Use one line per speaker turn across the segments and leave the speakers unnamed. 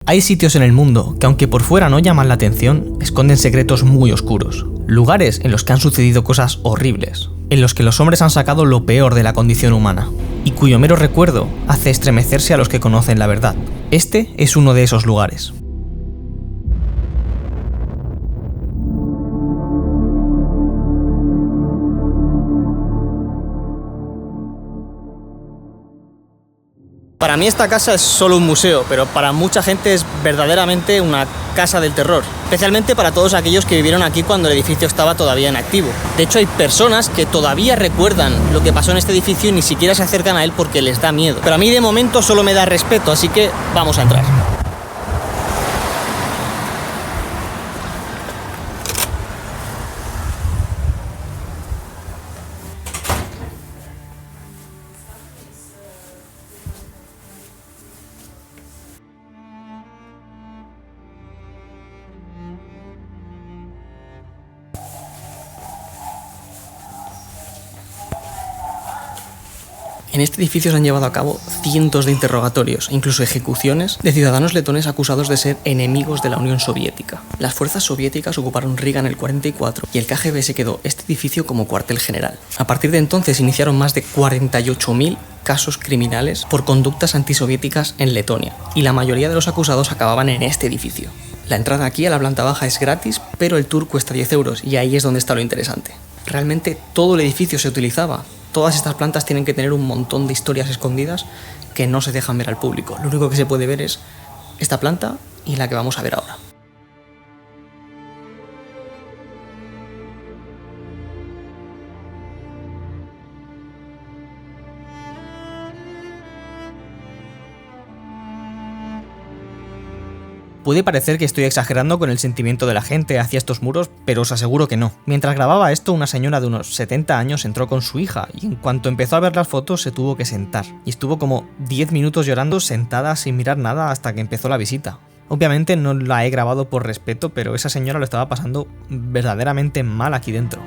Hay sitios en el mundo que, aunque por fuera no llaman la atención, esconden secretos muy oscuros. Lugares en los que han sucedido cosas horribles, en los que los hombres han sacado lo peor de la condición humana, y cuyo mero recuerdo hace estremecerse a los que conocen la verdad. Este es uno de esos lugares.
Para mí esta casa es solo un museo, pero para mucha gente es verdaderamente una casa del terror, especialmente para todos aquellos que vivieron aquí cuando el edificio estaba todavía en activo. De hecho, hay personas que todavía recuerdan lo que pasó en este edificio y ni siquiera se acercan a él porque les da miedo. Pero a mí de momento solo me da respeto, así que vamos a entrar. En este edificio se han llevado a cabo cientos de interrogatorios, incluso ejecuciones, de ciudadanos letones acusados de ser enemigos de la Unión Soviética. Las fuerzas soviéticas ocuparon Riga en el 44 y el KGB se quedó este edificio como cuartel general. A partir de entonces iniciaron más de 48.000 casos criminales por conductas antisoviéticas en Letonia, y la mayoría de los acusados acababan en este edificio. La entrada aquí a la planta baja es gratis, pero el tour cuesta 10 euros, y ahí es donde está lo interesante. Realmente todo el edificio se utilizaba. Todas estas plantas tienen que tener un montón de historias escondidas que no se dejan ver al público. Lo único que se puede ver es esta planta y la que vamos a ver ahora.
Puede parecer que estoy exagerando con el sentimiento de la gente hacia estos muros, pero os aseguro que no. Mientras grababa esto, una señora de unos 70 años entró con su hija y en cuanto empezó a ver las fotos se tuvo que sentar. Y estuvo como 10 minutos llorando sentada sin mirar nada hasta que empezó la visita. Obviamente no la he grabado por respeto, pero esa señora lo estaba pasando verdaderamente mal aquí dentro.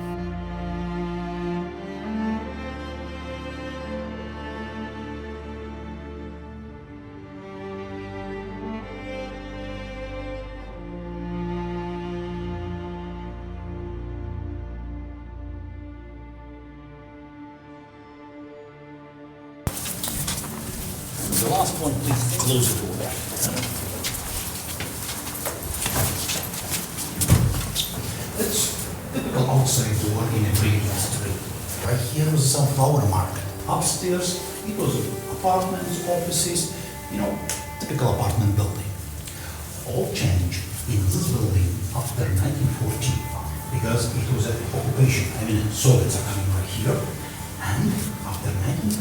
The last one, please close the door. It's typical outside door in a Riga street. Right here was some flower market. Upstairs, it was apartments, offices, typical apartment building. All changed in this building after 1914 because it was an occupation. Soviets are coming right here. And after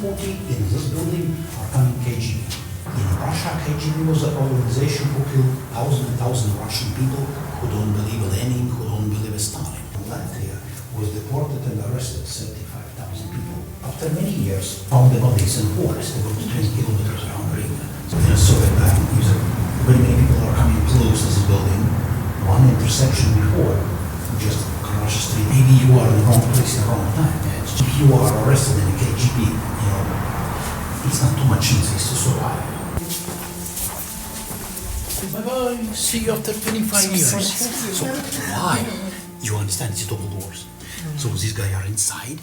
1940, in this building are coming KGB. In Russia, KGB was an organization who killed thousands and thousands of Russian people who don't believe in Lenin, who don't believe in Stalin. Latvia was deported and arrested 75,000 people. After many years, found the bodies in forests about 20 kilometers around Riga. So in a Soviet time, very many people are coming close to this building. One intersection before, just across the street. Maybe you are in the wrong place at the wrong time. If you are arrested in the KGB, it's not too much easy to survive. Bye-bye. See you after 25 years. So why? You understand it's double doors. So these guys are inside.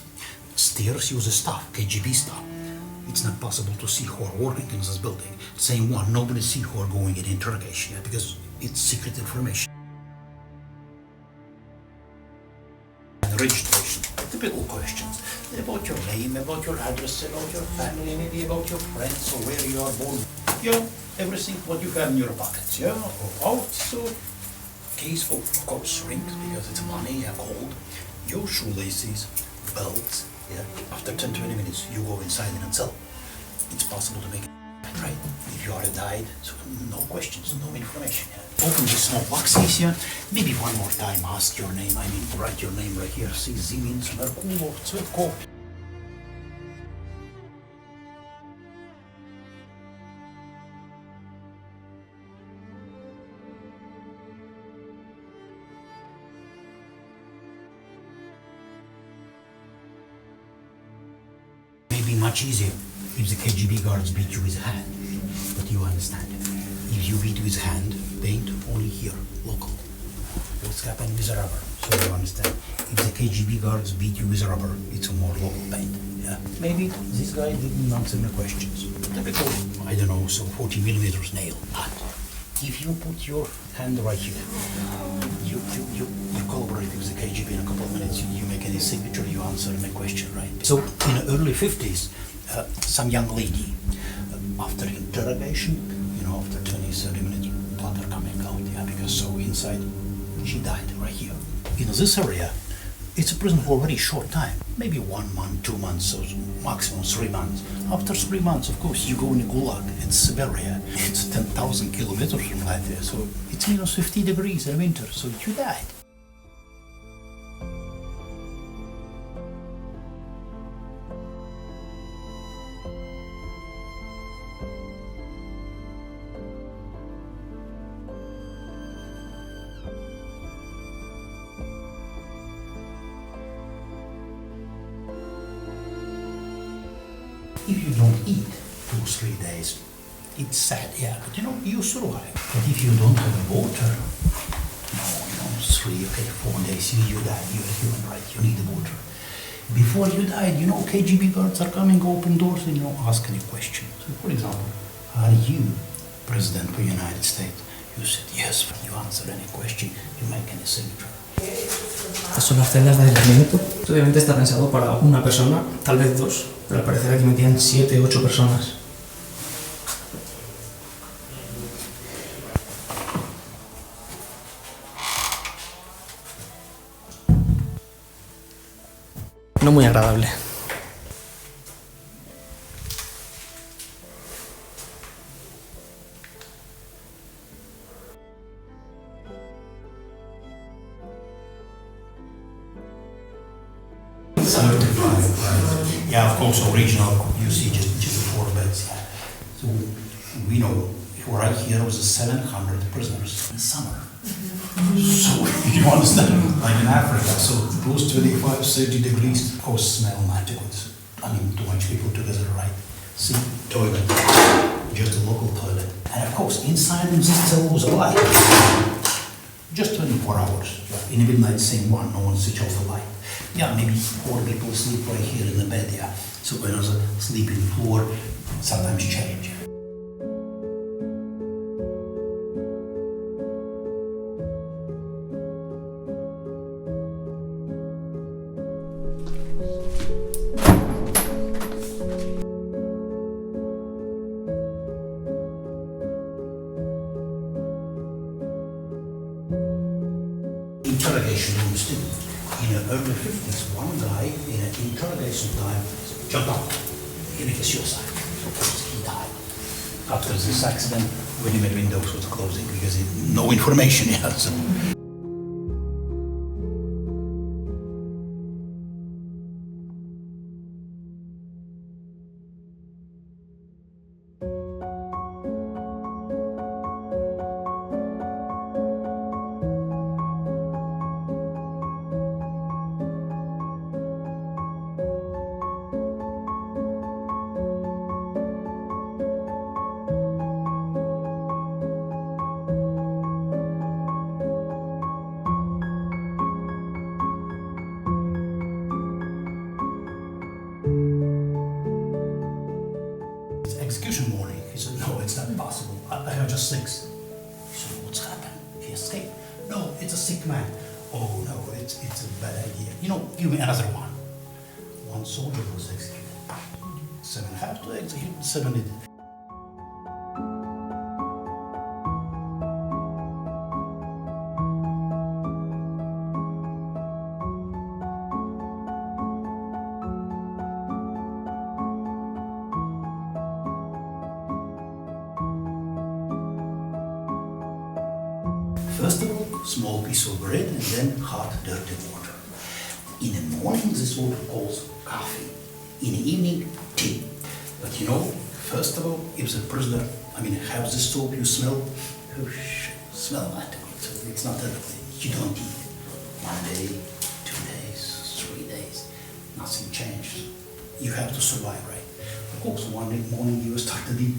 Stairs use staff, KGB staff. It's not possible to see who are working in this building. Same one, nobody see who are going in interrogation because it's secret information. And registration, typical questions about your name, about your address, about your family, maybe about your friends or where you are born. Everything what you have in your pockets, or out. So, case of course rings because it's money and gold. Your shoelaces, belts. After 10-20 minutes, you go inside and sell. It's possible to make it right. If you already died, so no questions, no information. Open these small boxes here. Maybe one more time, ask your name. Write your name right here. See, Zimins, Merkulo, Tsvetko. Maybe much easier if the KGB guards beat you with a hand. But you understand, if you beat with hand, paint only here, local. What's happening with rubber? So you understand. If the KGB guards beat you with rubber, it's a more local paint. Yeah. Maybe this guy didn't answer my questions. Typical, I don't know, so 40 millimeters nail. But if you put your hand right here, you collaborate with the KGB in a couple of minutes, you make any signature, you answer my question, right? So in the early 50s, some young lady, after interrogation, after 20, 30 minutes, blood are coming out, yeah, because so inside, she died right here. In this area, it's a prison for a very short time, maybe 1 month, 2 months, so maximum 3 months. After 3 months, of course, you go in a gulag, it's Siberia, it's 10,000 kilometers from Latvia, so it's minus 50 degrees in winter, so you died. If you don't eat 2-3 days, it's sad, yeah, but you survive. But if you don't have water, 4 days, you die, you're human, right? You need water. Before you died, KGB guards are coming, open doors, and ask any question. So, for example, are you President of the United States? You said yes, you answer any question, you make any signature.
Estas son las celdas de aislamiento. Obviamente está pensado para una persona, tal vez 2, pero al parecer aquí metían 7, 8 personas. No muy agradable.
Yeah, of course, original, you see just 4 beds, yeah. So we know right here was 700 prisoners in summer. So you understand, like in Africa, so those 25, 30 degrees, of course, smell not good. I mean, too much people together, right? See, toilet, just a local toilet. And of course, inside this cell was a light. Just 24 hours. In the midnight, same one, no one switch off the light. Yeah, maybe 4 people sleep right here in the bed, yeah. So when I was sleeping on the floor, sometimes change. Interrogation rooms too. In the early 50s, one guy in an interrogation time jumped up. He made a suicide. Of course, he died. After this accident, when the windows was closing because no information yet. So. Execution morning. He said, no, it's not possible. I have just 6. He said, what's happened? He escaped. No, it's a sick man. Oh no, it's a bad idea. Give me another one. One soldier was executed. 7 have to execute, 7 did. First of all, small piece of bread and then hot, dirty water. In the morning, this water calls coffee. In the evening, tea. But first of all, if the prisoner, have this soap you smell, smell not good. So it's not everything. You don't eat. 1 day, 2 days, 3 days, nothing changed. You have to survive, right? Of course, one morning you start to eat.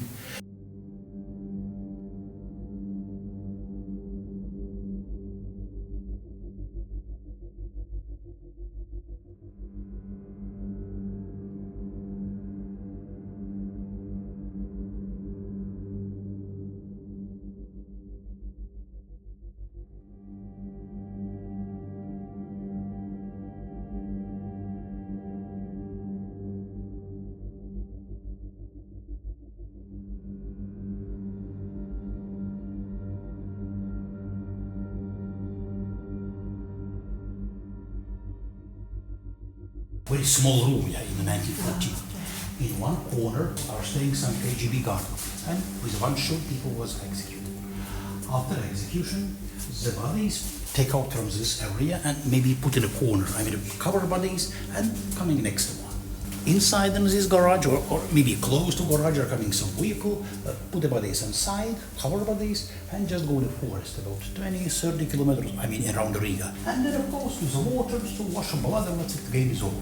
very small room, yeah, in the 1940. In one corner are staying some KGB guard, and with one shot people was executed. After execution, the bodies take out from this area and maybe put in a corner. I mean, cover bodies and coming next to one. Inside in this garage, or maybe close to garage, or coming some vehicle, put the bodies inside, cover bodies, and just go in the forest about 20-30 kilometers, I mean, around Riga. And then, of course, with the water to wash blood, and that's it, the game is over.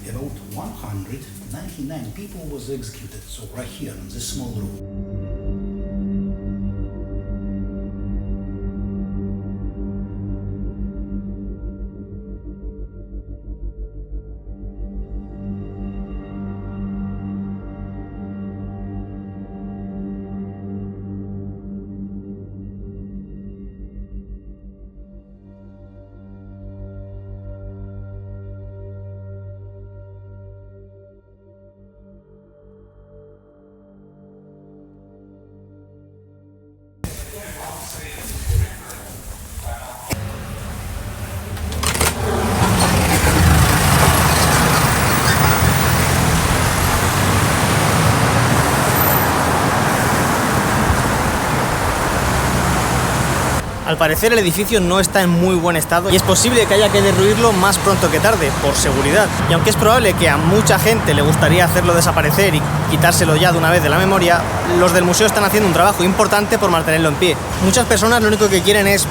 About 199 people was executed, so right here in this small room.
Al parecer el edificio no está en muy buen estado y es posible que haya que derruirlo más pronto que tarde, por seguridad. Y aunque es probable que a mucha gente le gustaría hacerlo desaparecer y quitárselo ya de una vez de la memoria, los del museo están haciendo un trabajo importante por mantenerlo en pie. Muchas personas lo único que quieren es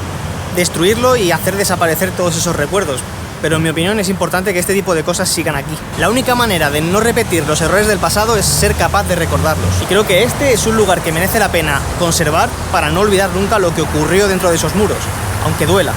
destruirlo y hacer desaparecer todos esos recuerdos. Pero en mi opinión es importante que este tipo de cosas sigan aquí. La única manera de no repetir los errores del pasado es ser capaz de recordarlos. Y creo que este es un lugar que merece la pena conservar para no olvidar nunca lo que ocurrió dentro de esos muros, aunque duela.